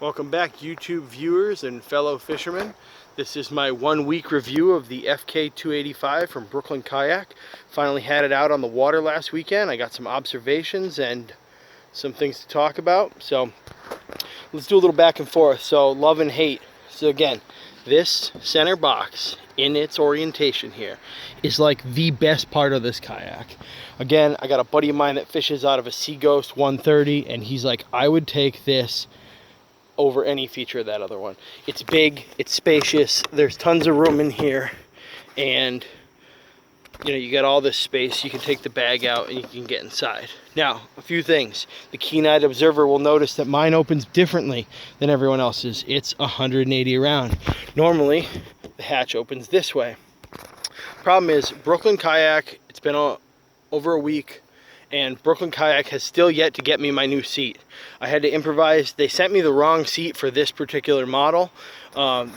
Welcome back, YouTube viewers and fellow fishermen. This is my 1 week review of the FK285 from Brooklyn Kayak. Finally had it out on the water last weekend. I got some observations and some things to talk about. So let's do a little back and forth. So love and hate. So again, this center box in its orientation here is like the best part of this kayak. Again, I got a buddy of mine that fishes out of a Sea Ghost 130, and he's like, I would take this over any feature of that other one. It's big, it's spacious, there's tons of room in here, and you know, you got all this space. You can take the bag out and you can get inside. Now, a few things. The keen-eyed observer will notice that mine opens differently than everyone else's. It's 180 around. Normally, the hatch opens this way. Problem is, Brooklyn Kayak, it's been over a week, and Brooklyn Kayak has still yet to get me my new seat. I had to improvise. They sent me the wrong seat for this particular model.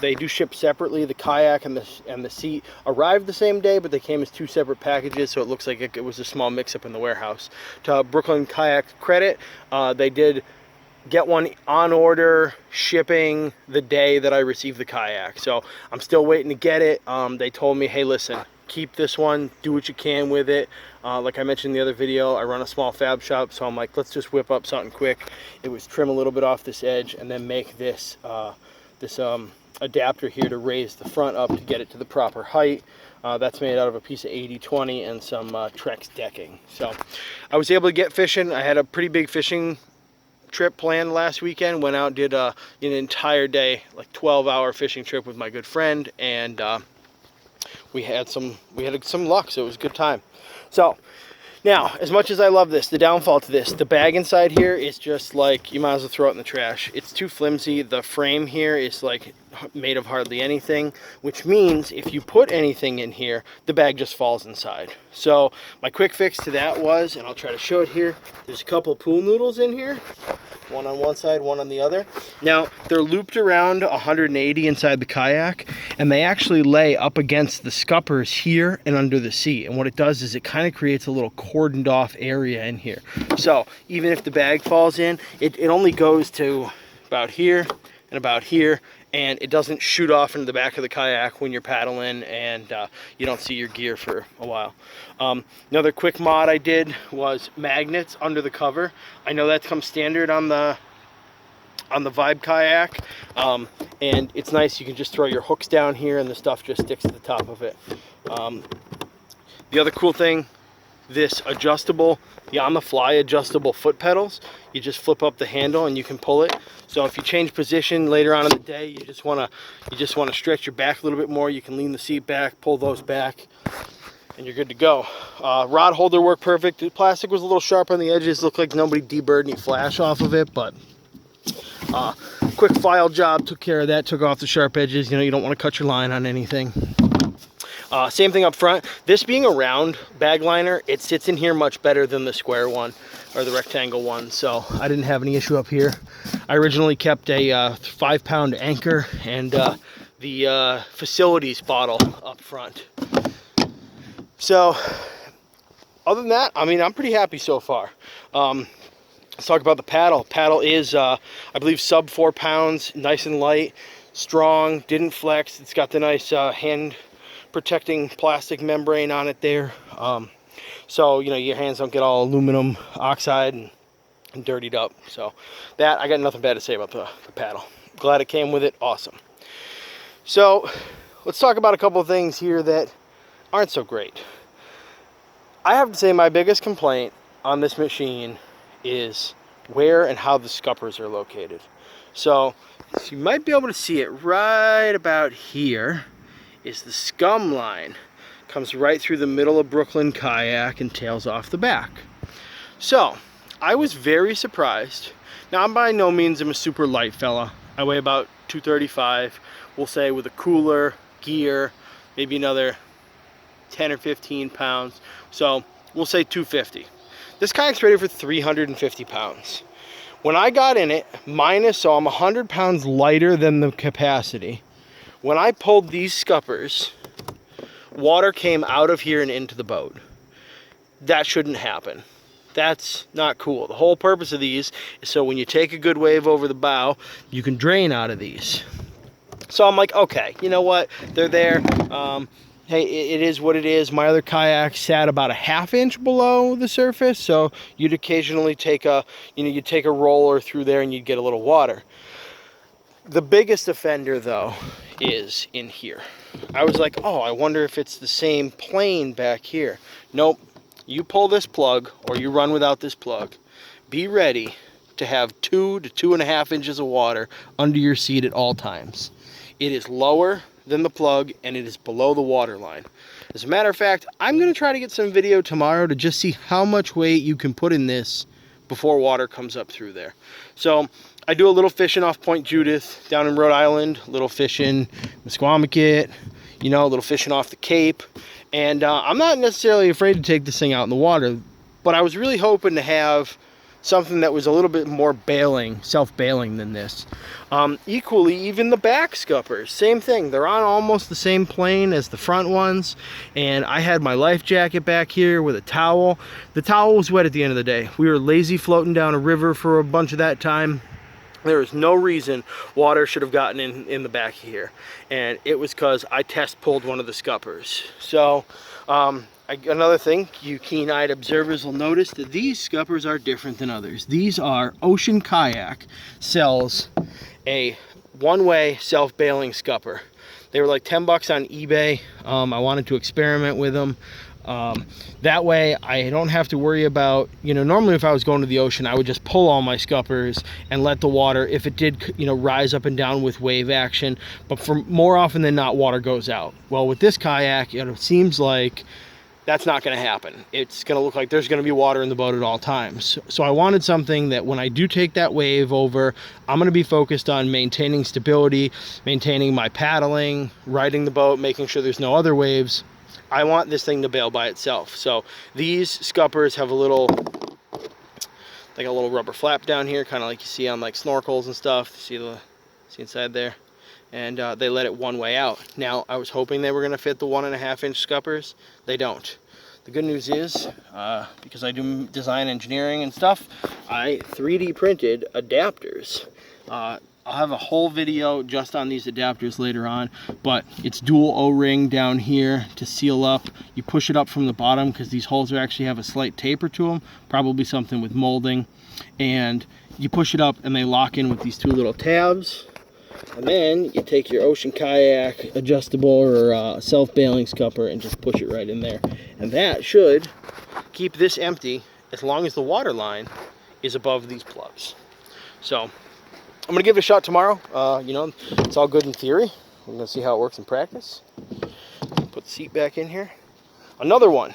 They do ship separately. The kayak and the seat arrived the same day, but they came as two separate packages, so it looks like it was a small mix-up in the warehouse. To Brooklyn Kayak's credit, they did get one on order, shipping the day that I received the kayak. So I'm still waiting to get it. They told me, hey, listen, keep this one, do what you can with it. Like I mentioned in the other video, I run a small fab shop, so I'm like, let's just whip up something quick. It was trim a little bit off this edge and then make this adapter here to raise the front up to get it to the proper height. That's made out of a piece of 80/20 and some Trex decking. So I was able to get fishing. I had a pretty big fishing trip planned last weekend. Went out and did an entire day, like 12-hour fishing trip with my good friend, and we had some luck, so it was a good time. So now, as much as I love this, the downfall to this, the bag inside here is just like, you might as well throw it in the trash. It's too flimsy. The frame here is like made of hardly anything, which means if you put anything in here, the bag just falls inside. So my quick fix to that was, and I'll try to show it here, there's a couple pool noodles in here, one on one side, one on the other. Now, they're looped around 180 inside the kayak, and they actually lay up against the scuppers here and under the seat. And what it does is it kind of creates a little cordoned off area in here. So even if the bag falls in, it only goes to about here and about here, and it doesn't shoot off into the back of the kayak when you're paddling, and you don't see your gear for a while. Another quick mod I did was magnets under the cover. I know that comes standard on the Vibe kayak, and it's nice. You can just throw your hooks down here and the stuff just sticks to the top of it. The other cool thing, this adjustable, on the fly adjustable foot pedals, you just flip up the handle and you can pull it. So if you change position later on in the day, you just want to stretch your back a little bit more, you can lean the seat back, pull those back, and you're good to go. Rod holder worked perfect. The plastic was a little sharp on the edges, looked like nobody deburred any flash off of it, but quick file job took care of that, took off the sharp edges. You know, you don't want to cut your line on anything. Same thing up front. This being a round bag liner, it sits in here much better than the square one or the rectangle one, so I didn't have any issue up here. I originally kept a 5-pound anchor and the facilities bottle up front. So other than that, I mean, I'm pretty happy so far. Let's talk about the paddle. Paddle is, I believe, sub 4 pounds, nice and light, strong, didn't flex. It's got the nice hand protecting plastic membrane on it there, so you know your hands don't get all aluminum oxide and dirtied up. So that, I got nothing bad to say about the paddle. Glad it came with it. Awesome. So let's talk about a couple of things here that aren't so great. I have to say my biggest complaint on this machine is where and how the scuppers are located. So you might be able to see it right about here is the Scum Line. Comes right through the middle of Brooklyn Kayak and tails off the back. So I was very surprised. Now, I'm by no means a super light fella. I weigh about 235, we'll say, with a cooler, gear, maybe another 10 or 15 pounds. So we'll say 250. This kayak's rated for 350 pounds. When I got in it, so I'm 100 pounds lighter than the capacity. When I pulled these scuppers, water came out of here and into the boat. That shouldn't happen. That's not cool. The whole purpose of these is so when you take a good wave over the bow, you can drain out of these. So I'm like, okay, you know what? They're there. Hey, it is what it is. My other kayak sat about a ½ inch below the surface, so you'd occasionally take a, you'd take a roller through there and you'd get a little water. The biggest offender, though, is in here. I was like, oh, I wonder if it's the same plane back here. Nope. You pull this plug, or you run without this plug. Be ready to have 2 to 2.5 inches of water under your seat at all times. It is lower than the plug, and it is below the water line. As a matter of fact, I'm going to try to get some video tomorrow to just see how much weight you can put in this before water comes up through there. So I do a little fishing off Point Judith down in Rhode Island, a little fishing Misquamicut, a little fishing off the Cape. And I'm not necessarily afraid to take this thing out in the water, but I was really hoping to have something that was a little bit more bailing, self-bailing than this. Equally, even the back scuppers, same thing. They're on almost the same plane as the front ones. And I had my life jacket back here with a towel. The towel was wet at the end of the day. We were lazy floating down a river for a bunch of that time. There was no reason water should have gotten in the back here. And it was because I test pulled one of the scuppers. So, another thing, you keen-eyed observers will notice that these scuppers are different than others. These are Ocean Kayak sells a one-way self-bailing scupper. They were like 10 bucks on eBay. I wanted to experiment with them. That way I don't have to worry about, normally if I was going to the ocean, I would just pull all my scuppers and let the water, if it did, rise up and down with wave action. But for more often than not, water goes out. Well, with this kayak, it seems like that's not going to happen. It's going to look like there's going to be water in the boat at all times. So I wanted something that when I do take that wave over, I'm going to be focused on maintaining stability, maintaining my paddling, riding the boat, making sure there's no other waves. I want this thing to bail by itself. So these scuppers have a little rubber flap down here, kind of like you see on like snorkels and stuff. See inside there? And they let it one way out. Now, I was hoping they were going to fit the 1.5 inch scuppers. They don't. The good news is, because I do design engineering and stuff, I 3D printed adapters. I'll have a whole video just on these adapters later on, but it's dual O-ring down here to seal up. You push it up from the bottom because these holes actually have a slight taper to them, probably something with molding. And you push it up and they lock in with these 2 little tabs. And then you take your Ocean Kayak adjustable or self-bailing scupper and just push it right in there. And that should keep this empty as long as the water line is above these plugs. So I'm going to give it a shot tomorrow. It's all good in theory. We're going to see how it works in practice. Put the seat back in here. Another one.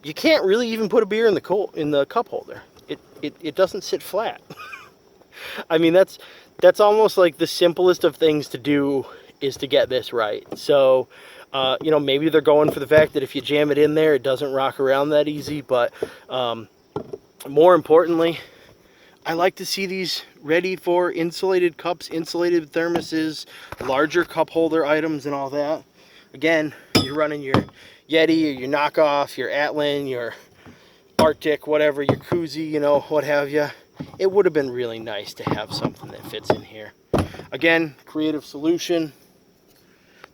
You can't really even put a beer in the cup holder. It doesn't sit flat. I mean, that's almost like the simplest of things to do is to get this right. So, maybe they're going for the fact that if you jam it in there, it doesn't rock around that easy. But more importantly, I like to see these ready for insulated cups, insulated thermoses, larger cup holder items and all that. Again, you're running your Yeti or your knockoff, your Atlan, your Arctic, whatever, your koozie, what have you. It would have been really nice to have something that fits in here. Again, creative solution,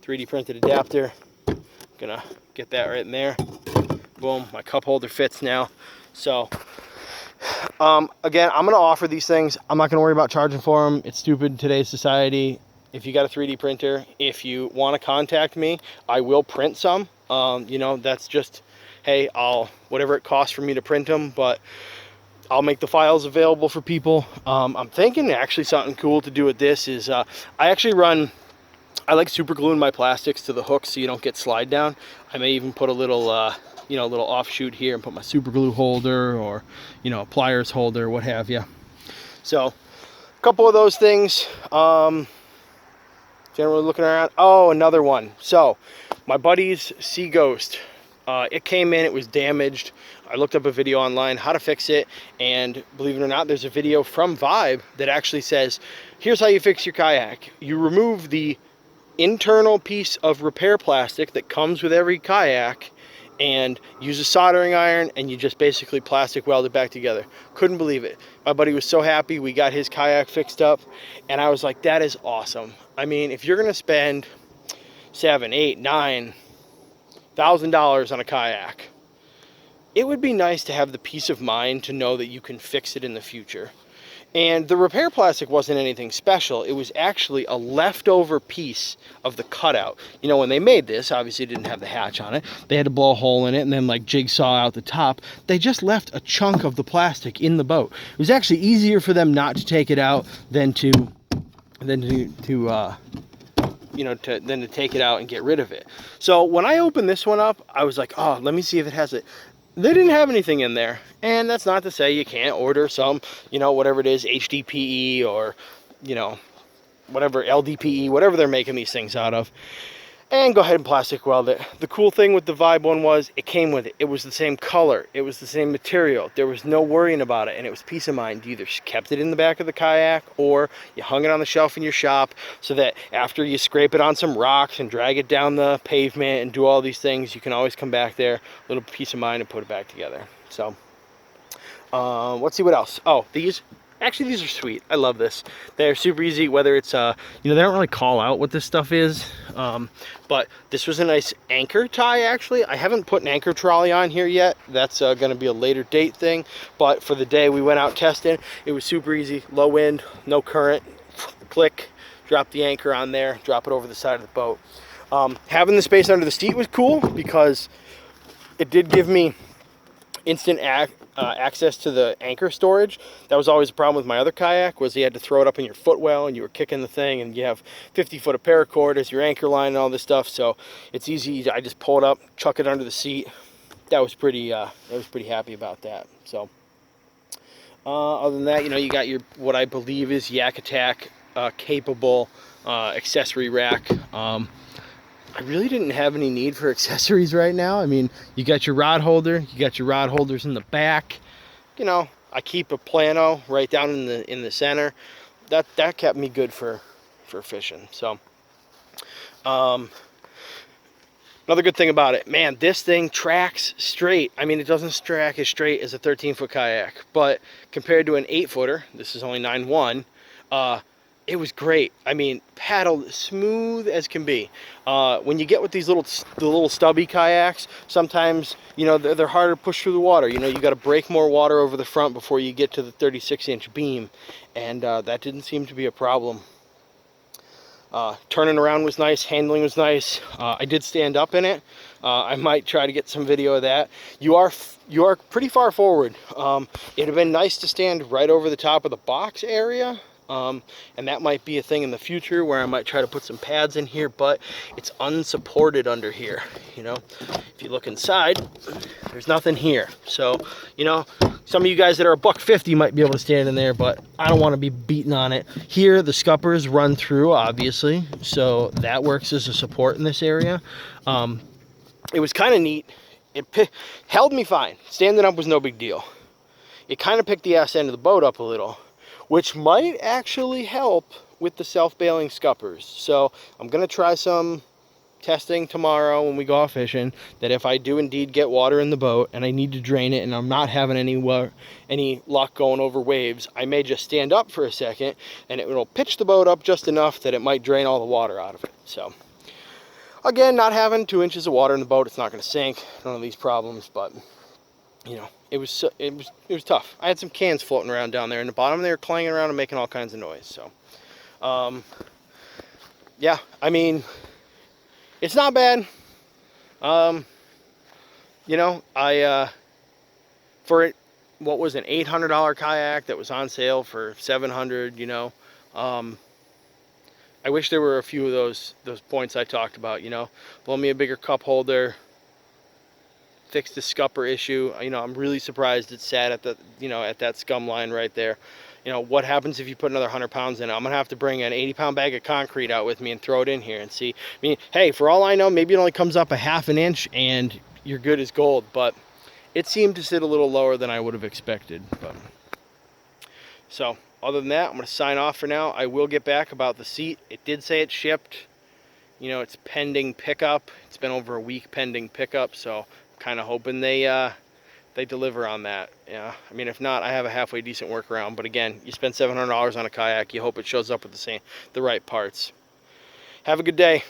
3D printed adapter. Gonna get that right in there. Boom, my cup holder fits now. So, again, I'm gonna offer these things. I'm not gonna worry about charging for them. It's stupid in today's society. If you got a 3D printer, if you want to contact me, I will print some. That's just, hey, whatever it costs for me to print them, but I'll make the files available for people. I'm thinking actually something cool to do with this is I like super gluing my plastics to the hooks so you don't get slide down. I may even put a little little offshoot here and put my super glue holder or a pliers holder, what have you. So a couple of those things. Generally looking around. Oh, another one. So my buddy's Sea Ghost, it came in, it was damaged. I looked up a video online how to fix it, and believe it or not, there's a video from Vibe that actually says, here's how you fix your kayak. You remove the internal piece of repair plastic that comes with every kayak, and use a soldering iron, and you just basically plastic weld it back together. Couldn't believe it. My buddy was so happy. We got his kayak fixed up, and I was like, that is awesome. I mean, if you're gonna spend $7, $8, $9,000 on a kayak, it would be nice to have the peace of mind to know that you can fix it in the future. And the repair plastic wasn't anything special. It was actually a leftover piece of the cutout. You know, when they made this, obviously it didn't have the hatch on it. They had to blow a hole in it and then like jigsaw out the top. They just left a chunk of the plastic in the boat. It was actually easier for them not to take it out than to take it out and get rid of it. So when I opened this one up, I was like, oh, let me see if it has it. They didn't have anything in there, and that's not to say you can't order some, you know, whatever it is, HDPE or, you know, whatever, LDPE, whatever they're making these things out of, and go ahead and plastic weld it. The cool thing with the Vibe one was it came with it. It was the same color. It was the same material. There was no worrying about it, and it was peace of mind. You either kept it in the back of the kayak or you hung it on the shelf in your shop so that after you scrape it on some rocks and drag it down the pavement and do all these things, you can always come back there, a little peace of mind, and put it back together. So, let's see what else. Oh, these are sweet. I love this. They're super easy, whether it's, you know, they don't really call out what this stuff is, but this was a nice anchor tie, actually. I haven't put an anchor trolley on here yet. That's going to be a later date thing, but for the day we went out testing, it was super easy. Low wind, no current, click, drop the anchor on there, drop it over the side of the boat. Having the space under the seat was cool because it did give me instant access to the anchor storage. That was always a problem with my other kayak, was you had to throw it up in your footwell and you were kicking the thing, and you have 50 foot of paracord as your anchor line and all this stuff. So it's easy. I just pull it up, chuck it under the seat. That was pretty happy about that. So other than that, you know, you got your, what I believe is Yak Attack capable accessory rack. I really didn't have any need for accessories right now. I mean, you got your rod holder, you got your rod holders in the back. You know, I keep a plano right down in the center. That kept me good for fishing. So, another good thing about it, man, this thing tracks straight. I mean, it doesn't track as straight as a 13-foot kayak, but compared to an 8-footer, this is only 9.1. It was great. I mean, paddled smooth as can be. When you get with these little stubby kayaks, sometimes, you know, they're harder to push through the water. You know, you got to break more water over the front before you get to the 36-inch beam, and that didn't seem to be a problem. Turning around was nice. Handling was nice. I did stand up in it. I might try to get some video of that. You are pretty far forward. It'd have been nice to stand right over the top of the box area. And that might be a thing in the future where I might try to put some pads in here, but it's unsupported under here. You know, if you look inside, there's nothing here. So, you know, some of you guys that are $150 might be able to stand in there, but I don't want to be beating on it. Here, the scuppers run through, obviously, so that works as a support in this area. It was kind of neat. It held me fine. Standing up was no big deal. It kind of picked the ass end of the boat up a little, which might actually help with the self-bailing scuppers. So I'm going to try some testing tomorrow when we go out fishing, that if I do indeed get water in the boat and I need to drain it and I'm not having any luck going over waves, I may just stand up for a second and it will pitch the boat up just enough that it might drain all the water out of it. So again, not having 2 inches of water in the boat, it's not going to sink. None of these problems, but you know, it was tough. I had some cans floating around down there in the bottom. They were clanging around and making all kinds of noise. So, yeah, I mean, it's not bad. You know, for it, what was an $800 kayak that was on sale for $700, you know, I wish there were a few of those points I talked about, you know, blow me a bigger cup holder, fix the scupper issue. You know, I'm really surprised it sat at the, you know, at that Scum Line right there. You know, what happens if you put another 100 pounds in it? I'm gonna have to bring an 80-pound bag of concrete out with me and throw it in here and see. I mean, hey, for all I know, maybe it only comes up a ½ an inch and you're good as gold, but it seemed to sit a little lower than I would have expected. But so other than that, I'm gonna sign off for now. I will get back about the seat. It did say it shipped. You know, it's pending pickup. It's been over a week pending pickup, so I'm kind of hoping they deliver on that. Yeah, I mean, if not, I have a halfway decent workaround. But again, you spend $700 on a kayak, you hope it shows up with the right parts. Have a good day.